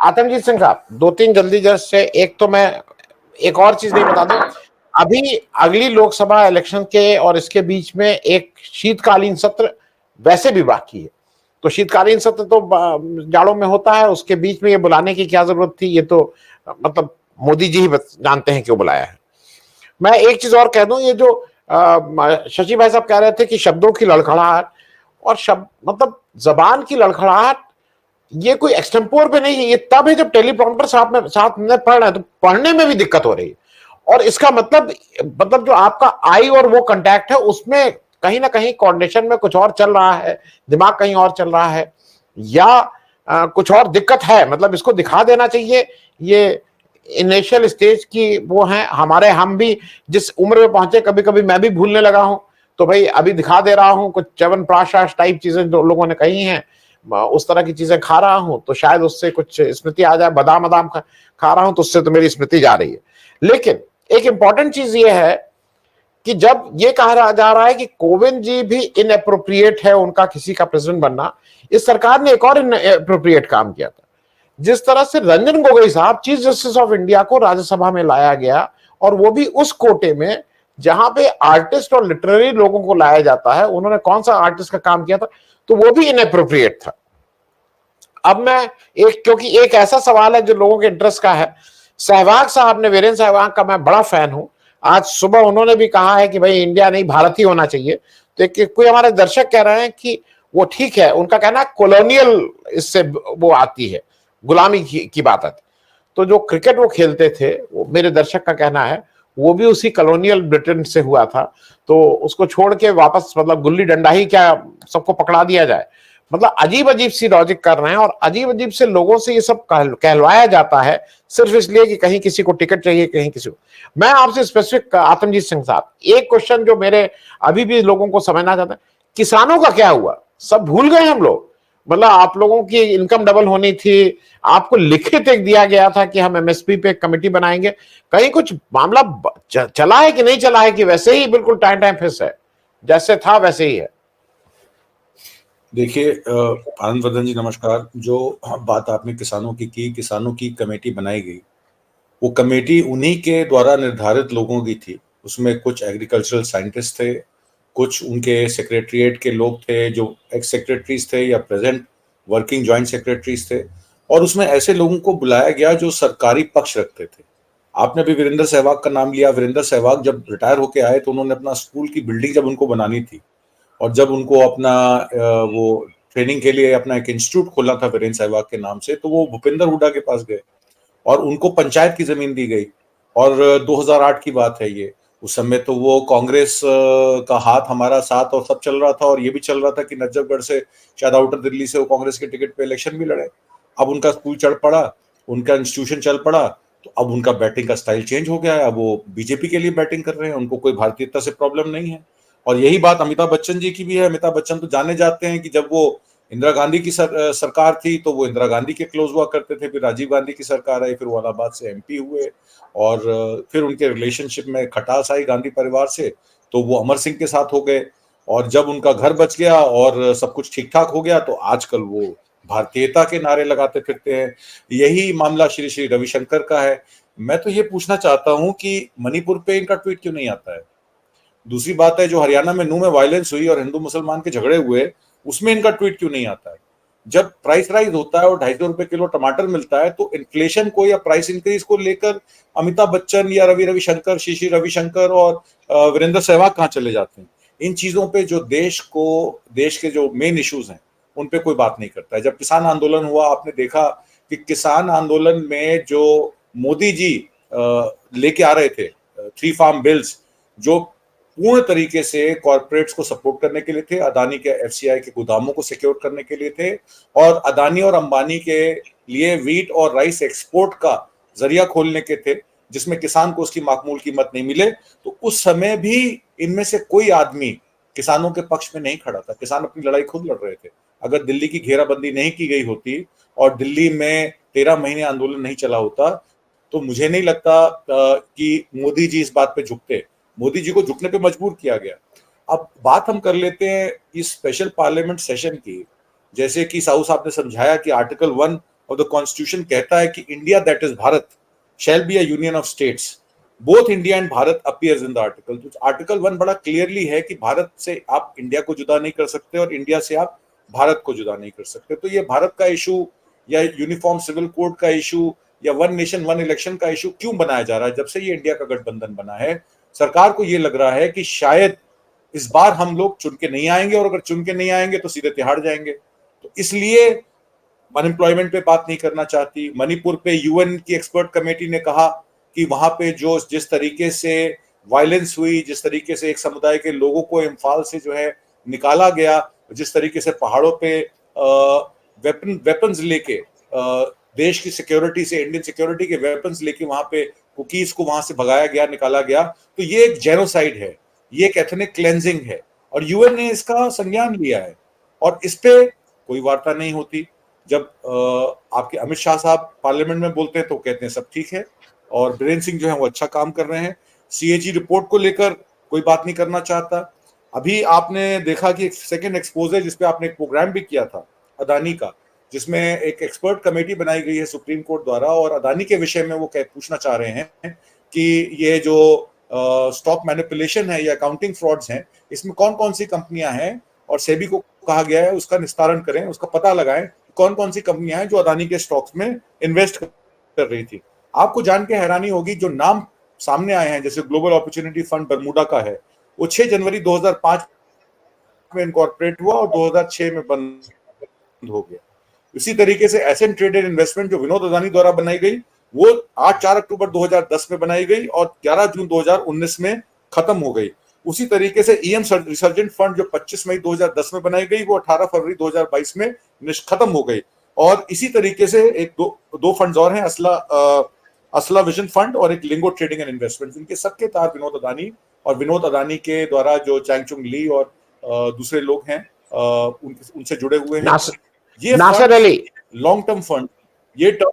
आतंकजीत सिंह साहब, दो तीन जल्दी जस्ट से, एक तो मैं एक और चीज नहीं बता दूं, अभी अगली लोकसभा इलेक्शन के और इसके बीच में एक शीतकालीन सत्र वैसे भी बाकी है। तो शीतकालीन सत्र तो जाड़ों में होता है, उसके बीच में ये बुलाने की क्या जरूरत थी? ये तो मतलब मोदी जी ही जानते हैं क्यों बुलाया है। मैं एक चीज और कह दूं, ये जो शशि भाई साहब कह रहे थे कि शब्दों की लड़खड़ाहट और शब्द मतलब जबान की लड़खड़ाहट, ये कोई एक्सटेम्पोर पे नहीं है, ये तब है जब टेलीप्रॉम्प्टर साथ में पढ़ रहे हैं तो पढ़ने में भी दिक्कत हो रही है। और इसका मतलब जो आपका आई और वो कांटेक्ट है उसमें कहीं ना कहीं कोऑर्डिनेशन में कुछ और चल रहा है, दिमाग कहीं और चल रहा है, या कुछ और दिक्कत है। मतलब इसको दिखा देना चाहिए। ये इनिशियल स्टेज की वो है हमारे, हम भी जिस उम्र में पहुंचे कभी कभी मैं भी भूलने लगा हूं, तो भाई अभी दिखा दे रहा हूं कुछ च्यवनप्राश टाइप चीजें जो लोगों ने कही हैं, उस तरह की चीजें खा रहा हूं तो शायद उससे कुछ स्मृति आ जाए। बादाम बादाम खा रहा हूं तो उससे तो मेरी स्मृति जा रही है। लेकिन एक इंपॉर्टेंट चीज ये है कि जब ये कहा जा रहा है कि कोविंद जी भी इनअप्रोप्रिएट है उनका किसी का प्रेसिडेंट बनना, इस सरकार ने एक और इनअप्रोप्रिएट काम किया था। जिस तरह से रंजन गोगोई साहब चीफ जस्टिस ऑफ इंडिया को राज्यसभा में लाया गया, और वो भी उस कोटे में जहां पे आर्टिस्ट और लिटरेरी लोगों को लाया जाता है, उन्होंने कौन सा आर्टिस्ट का काम किया था? तो वो भी इनअप्रोप्रिएट था। अब मैं क्योंकि एक ऐसा सवाल है जो लोगों के इंटरेस्ट का है, सहवाग साहब ने, वीरेंद्र सहवाग का मैं बड़ा फैन हूं, आज सुबह उन्होंने भी कहा है कि भाई इंडिया नहीं भारत ही होना चाहिए। तो कोई हमारे दर्शक कह रहे हैं कि वो ठीक है, उनका कहना है कॉलोनियल इससे वो आती है, गुलामी की बात आती। तो जो क्रिकेट वो खेलते थे, वो मेरे दर्शक का कहना है वो भी उसी कॉलोनियल ब्रिटेन से हुआ था, तो उसको छोड़ के वापस मतलब गुल्ली डंडा ही क्या सबको पकड़ा दिया जाए? मतलब अजीब अजीब सी लॉजिक कर रहे हैं, और अजीब अजीब से लोगों से ये सब कहलवाया जाता है सिर्फ इसलिए कि कहीं किसी को टिकट चाहिए, कहीं किसी को। मैं आपसे स्पेसिफिक, आतंकजीत सिंह साहब, एक क्वेश्चन जो मेरे अभी भी लोगों को समझना चाहता है, किसानों का क्या हुआ? सब भूल गए हम लोग। मतलब आप लोगों की इनकम डबल होनी थी, आपको लिखित एक दिया गया था कि हम एमएसपी पे कमेटी बनाएंगे, कहीं कुछ मामला चला है कि नहीं चला है, कि वैसे ही बिल्कुल टाइम टाइम फिक्स है, जैसे था वैसे ही है? देखिए आनंद वर्धन जी नमस्कार। जो बात आपने किसानों की किसानों की कमेटी बनाई गई, वो कमेटी उन्हीं के द्वारा निर्धारित लोगों की थी। उसमें कुछ एग्रीकल्चरल साइंटिस्ट थे, कुछ उनके सेक्रेटरीट के लोग थे जो एक्स सेक्रेटरीज थे या प्रेजेंट वर्किंग जॉइंट सेक्रेटरीज थे, और उसमें ऐसे लोगों को बुलाया गया जो सरकारी पक्ष रखते थे। आपने भी वीरेंद्र सहवाग का नाम लिया। वीरेंद्र सहवाग जब रिटायर होके आए तो उन्होंने अपना स्कूल की बिल्डिंग जब उनको बनानी थी, और जब उनको अपना वो ट्रेनिंग के लिए अपना एक इंस्टीट्यूट खोलना था वीरेंद्र सहवाग के नाम से, तो वो भूपेंद्र हुड्डा के पास गए और उनको पंचायत की जमीन दी गई। और 2008 की बात है ये। उस समय तो वो कांग्रेस का हाथ हमारा साथ और सब चल रहा था, और ये भी चल रहा था कि नजफगढ़ से शायद आउटर दिल्ली से वो कांग्रेस के टिकट पे इलेक्शन भी लड़े। अब उनका स्कूल चढ़ पड़ा, उनका इंस्टीट्यूशन चल पड़ा, तो अब उनका बैटिंग का स्टाइल चेंज हो गया है। अब वो बीजेपी के लिए बैटिंग कर रहे हैं, उनको कोई भारतीयता से प्रॉब्लम नहीं है। और यही बात अमिताभ बच्चन जी की भी है। अमिताभ बच्चन तो जाने जाते हैं कि जब वो इंदिरा गांधी की सरकार थी तो वो इंदिरा गांधी के क्लोज हुआ करते थे, फिर राजीव गांधी की सरकार आई, फिर वो इलाहाबाद से एमपी हुए, और फिर उनके रिलेशनशिप में खटास आई गांधी परिवार से, तो वो अमर सिंह के साथ हो गए। और जब उनका घर बच गया और सब कुछ ठीक ठाक हो गया तो आजकल वो भारतीयता के नारे लगाते फिरते हैं। यही मामला श्री श्री रविशंकर का है। मैं तो ये पूछना चाहता हूं कि मणिपुर पे इनका ट्वीट क्यों नहीं आता है? दूसरी बात है, जो हरियाणा में नू में वायलेंस हुई और हिंदू मुसलमान के झगड़े हुए, उसमें इनका ट्वीट क्यों नहीं आता है? जब प्राइस राइज होता है और 250 रुपए किलो टमाटर मिलता है, तो इन्फ्लेशन को या प्राइस इंक्रीज को लेकर अमिताभ बच्चन या रविशंकर, श्री रविशंकर और वीरेंद्र सहवाग कहाँ चले जाते हैं? इन चीजों पे जो देश के जो मेन इश्यूज हैं उन पे कोई बात नहीं करता है। जब किसान आंदोलन हुआ, आपने देखा कि किसान आंदोलन में जो मोदी जी लेके आ रहे थे 3 फार्म बिल्स, जो पूर्ण तरीके से कॉर्पोरेट्स को सपोर्ट करने के लिए थे, अदानी के एफसीआई के गोदामों को सिक्योर करने के लिए थे, और अदानी और अंबानी के लिए वीट और राइस एक्सपोर्ट का जरिया खोलने के थे, जिसमें किसान को उसकी माकूल कीमत नहीं मिले, तो उस समय भी इनमें से कोई आदमी किसानों के पक्ष में नहीं खड़ा था। किसान अपनी लड़ाई खुद लड़ रहे थे। अगर दिल्ली की घेराबंदी नहीं की गई होती और दिल्ली में 13 महीने आंदोलन नहीं चला होता, तो मुझे नहीं लगता कि मोदी जी इस बात पे झुकते। मोदी जी को झुकने पे मजबूर किया गया। अब बात हम कर लेते हैं इस स्पेशल पार्लियामेंट सेशन की। जैसे कि साहू साहब ने समझाया कि आर्टिकल 1 ऑफ द कॉन्स्टिट्यूशन कहता है कि India that is Bharat shall be a union of states, both India and Bharat appears in the article. तो आर्टिकल 1 बड़ा क्लियरली है कि भारत से आप इंडिया को जुदा नहीं कर सकते और इंडिया से आप भारत को जुदा नहीं कर सकते। तो ये भारत का इशू या यूनिफॉर्म सिविल कोड का इशू या वन नेशन वन इलेक्शन का इशू क्यों बनाया जा रहा है? जब से ये इंडिया का गठबंधन बना है, सरकार को ये लग रहा है कि शायद इस बार हम लोग चुन के नहीं आएंगे, और अगर चुन के नहीं आएंगे तो सीधे तिहाड़ जाएंगे। तो इसलिए अनएम्प्लॉयमेंट पे बात नहीं करना चाहती। मणिपुर पे यूएन की एक्सपर्ट कमेटी ने कहा कि वहां पे जो जिस तरीके से वायलेंस हुई, जिस तरीके से एक समुदाय के लोगों को इम्फाल से जो है निकाला गया, जिस तरीके से पहाड़ों पे वेपन्स लेके देश की सिक्योरिटी से, इंडियन सिक्योरिटी के वेपन्स लेके वहां पे कुकीज को वहां से भगाया गया, निकाला गया, तो ये एक जेनोसाइड है, ये एक एथनिक क्लेंजिंग है, और यूएन ने इसका संज्ञान लिया है। और इस पे कोई वार्ता नहीं होती। जब आपके अमित शाह साहब पार्लियामेंट में बोलते हैं तो कहते हैं सब ठीक है, और बीरेन सिंह जो है वो अच्छा काम कर रहे हैं। सीएजी रिपोर्ट को लेकर कोई बात नहीं करना चाहता। अभी आपने देखा कि एक सेकंड एक्सपोज है जिसपे आपने एक प्रोग्राम भी किया था अदानी का, जिसमें एक एक्सपर्ट कमेटी बनाई गई है सुप्रीम कोर्ट द्वारा, और अदानी के विषय में वो पूछना चाह रहे हैं कि ये जो स्टॉक मैनिपुलेशन है या अकाउंटिंग फ्रॉड्स हैं, इसमें कौन कौन सी कंपनियां हैं, और सेबी को कहा गया है उसका निस्तारण करें, उसका पता लगाएं कौन कौन सी कंपनियां हैं जो अदानी के स्टॉक्स में इन्वेस्ट कर रही थी। आपको जान के हैरानी होगी, जो नाम सामने आए हैं, जैसे ग्लोबल अपॉर्चुनिटी फंड बरमूडा का है, वो 6 जनवरी 2005 में इनकॉर्पोरेट हुआ और 2006 में बंद हो गया। इसी तरीके से एसेट ट्रेडेड इन्वेस्टमेंट जो विनोद अदानी द्वारा बनाई गई, वो 4 अक्टूबर 2010 में बनाई गई और 11 जून 2019 में खत्म हो गई। उसी तरीके से ईएम रिसर्जेंट फंड जो 25 मई 2010 में बनाई गई, वो 18 फरवरी 2022 में खत्म हो गई। और इसी तरीके से एक दो फंड्स और हैं, असला विजन फंड और एक लिंगो ट्रेडिंग एंड इन्वेस्टमेंट, जिनके सबके तहत विनोद अदानी और विनोद अदानी के द्वारा जो चैंगचुंग ली और दूसरे लोग हैं उनसे जुड़े हुए हैं। ये Nasir Ali long term fund, ये टर्म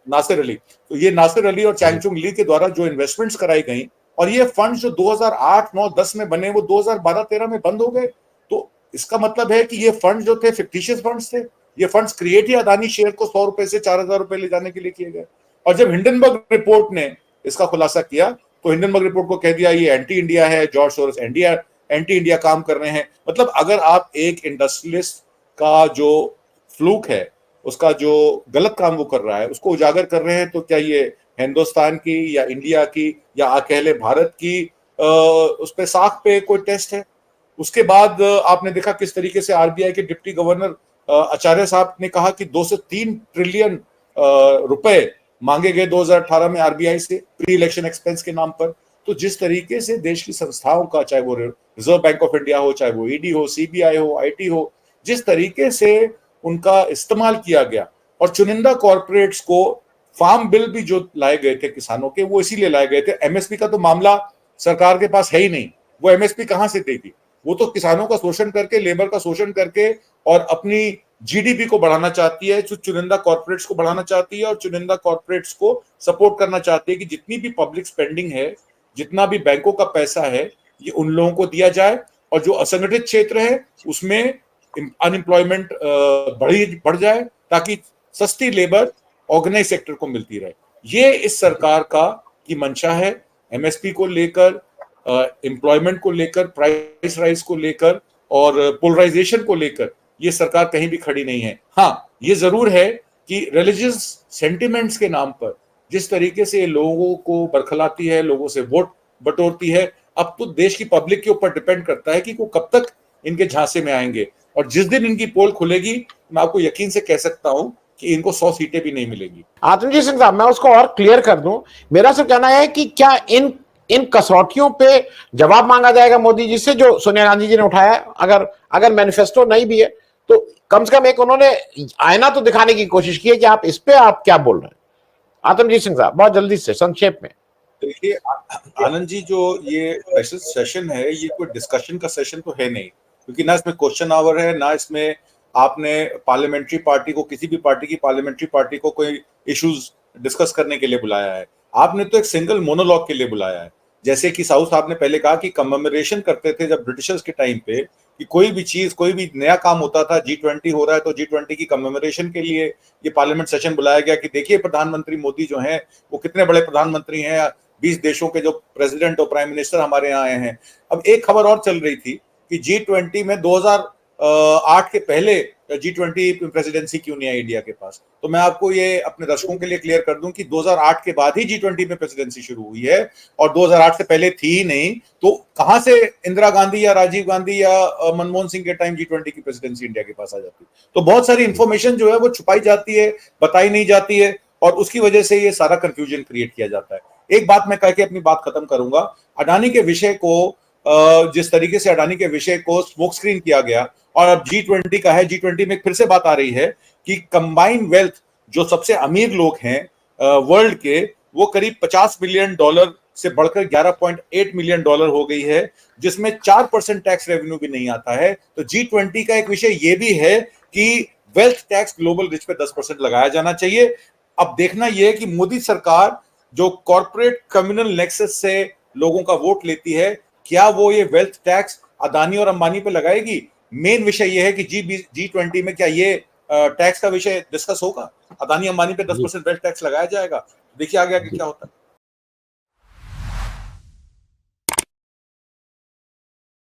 नासिर अली, तो ये नासिर अली और चैंगचुंग ली के द्वारा जो इन्वेस्टमेंट्स कराई गई, और ये फंड जो 2008, 9, 10 में बने, वो 2012-13 में बंद हो गए। तो इसका मतलब है कि ये फंड जो थे फिक्टिशियस फंड्स थे। ये फंड्स क्रिएट ही अदानी शेयर को 100 रुपए से 4000 रुपए ले जाने के लिए किए गए। और जब हिंडनबर्ग रिपोर्ट ने इसका खुलासा किया, तो हिंडनबर्ग रिपोर्ट को कह दिया ये एंटी इंडिया है, जॉर्ज सोरोस एंटी इंडिया काम कर रहे हैं। मतलब अगर आप एक इंडस्ट्रियलिस्ट का जो फ्लूक है, उसका जो गलत काम वो कर रहा है, उसको उजागर कर रहे हैं, तो क्या ये हिंदुस्तान की या इंडिया की या अकेले भारत की उस पे साख पे कोई टेस्ट है? उसके बाद आपने देखा किस तरीके से आरबीआई के डिप्टी गवर्नर आचार्य साहब ने कहा कि 2 से 3 ट्रिलियन रुपए मांगे गए 2018 में आरबीआई से प्री इलेक्शन एक्सपेंस के नाम पर। तो जिस तरीके से देश की संस्थाओं का, चाहे वो रिजर्व बैंक ऑफ इंडिया हो, चाहे वो ईडी हो, सीबीआई हो, आईटी हो, जिस तरीके से उनका इस्तेमाल किया गया, और चुनिंदा कॉर्पोरेट्स को फार्म बिल भी जो लाए गए थे किसानों के, वो इसीलिए लाए गए थे। एमएसपी का तो मामला सरकार के पास है ही नहीं, वो एमएसपी कहां से देगी? वो तो किसानों का शोषण करके, लेबर का शोषण करके, और अपनी जीडीपी को बढ़ाना चाहती है, चुनिंदा कॉर्पोरेट्स को बढ़ाना चाहती है, और चुनिंदा कॉर्पोरेट्स को सपोर्ट करना चाहती है कि जितनी भी पब्लिक स्पेंडिंग है, जितना भी बैंकों का पैसा है, ये उन लोगों को दिया जाए, और जो असंगठित क्षेत्र है उसमें अनएम्प्लॉयमेंट बढ़ जाए, ताकि सस्ती लेबर ऑर्गेनाइज सेक्टर को मिलती रहे। ये इस सरकार की मंशा है। एमएसपी को लेकर, एम्प्लॉयमेंट को लेकर, प्राइस राइज को लेकर और पोलराइजेशन को लेकर ये सरकार कहीं भी खड़ी नहीं है। हाँ, ये जरूर है कि रिलीजियस सेंटिमेंट्स के नाम पर जिस तरीके से लोगों को बरखलाती है, लोगों से वोट बटोरती है, अब तो देश की पब्लिक के ऊपर डिपेंड करता है कि वो कब तक इनके झांसे में आएंगे। और जिस दिन इनकी पोल खुलेगी, मैं आपको यकीन से कह सकता हूं कि इनको 100 सीटें भी नहीं मिलेंगी। आत्मजीत सिंह साहब, मैं उसको और क्लियर कर दूं। मेरा सिर्फ कहना है कि क्या इन कसौटियों पे जवाब मांगा जाएगा मोदी जी से, जो सोनिया गांधी जी ने उठाया? अगर मैनिफेस्टो नहीं भी है तो कम से कम एक उन्होंने आईना तो दिखाने की कोशिश की है कि आप इस पे आप क्या बोल रहे हैं। आत्मजीत सिंह साहब, बहुत जल्दी से संक्षेप में। देखिए आनंद जी, जो ये सेशन है, ये कोई डिस्कशन का सेशन तो है नहीं, क्योंकि ना इसमें क्वेश्चन आवर है, ना इसमें आपने पार्लियामेंट्री पार्टी को, किसी भी पार्टी की पार्लियामेंट्री पार्टी को कोई इश्यूज डिस्कस करने के लिए बुलाया है। आपने तो एक सिंगल मोनोलॉग के लिए बुलाया है। जैसे कि साहू साहब ने पहले कहा कि कमेमोरेशन करते थे जब ब्रिटिशर्स के टाइम पे, कि कोई भी चीज, कोई भी नया काम होता था, G20 हो रहा है तो G20 की कमेमोरेशन के लिए ये पार्लियामेंट सेशन बुलाया गया कि देखिए प्रधानमंत्री मोदी जो हैं वो कितने बड़े प्रधानमंत्री हैं, 20 देशों के जो प्रेसिडेंट और प्राइम मिनिस्टर हमारे यहाँ आए हैं। अब एक खबर और चल रही थी कि G20 में 2008 के पहले G20 प्रेसिडेंसी क्यों नहीं आई इंडिया के पास। तो मैं आपको ये अपने दर्शकों के लिए क्लियर कर दूं कि 2008 के बाद ही G20 में प्रेसिडेंसी शुरू हुई है और 2008 से पहले थी ही नहीं। तो कहां से इंदिरा गांधी या राजीव गांधी या मनमोहन सिंह के टाइम G20 की प्रेसिडेंसी इंडिया के पास आ जाती। तो बहुत सारी इंफॉर्मेशन जो है वो छुपाई जाती है, बताई नहीं जाती है और उसकी वजह से ये सारा कंफ्यूजन क्रिएट किया जाता है। एक बात मैं कह के अपनी बात खत्म करूंगा। अडानी के विषय को, जिस तरीके से अडानी के विषय को स्मोक स्क्रीन किया गया और अब G20 का है, G20 में फिर से बात आ रही है कि कंबाइंड वेल्थ जो सबसे अमीर लोग हैं वर्ल्ड के, वो करीब $50 बिलियन से बढ़कर $11.8 मिलियन हो गई है, जिसमें 4% टैक्स रेवेन्यू भी नहीं आता है। तो G20 का एक विषय यह भी है कि वेल्थ टैक्स ग्लोबल रिच पे 10% लगाया जाना चाहिए। अब देखना यह है कि मोदी सरकार जो कॉर्पोरेट कम्युनल नेक्सस से लोगों का वोट लेती है, क्या वो ये वेल्थ टैक्स अदानी और अंबानी पे लगाएगी। मेन विषय यह है कि G20 में क्या ये टैक्स का विषय डिस्कस होगा, अदानी अंबानी पे 10% वेल्थ टैक्स लगाया जाएगा। देखिए आगे आगे क्या होता है।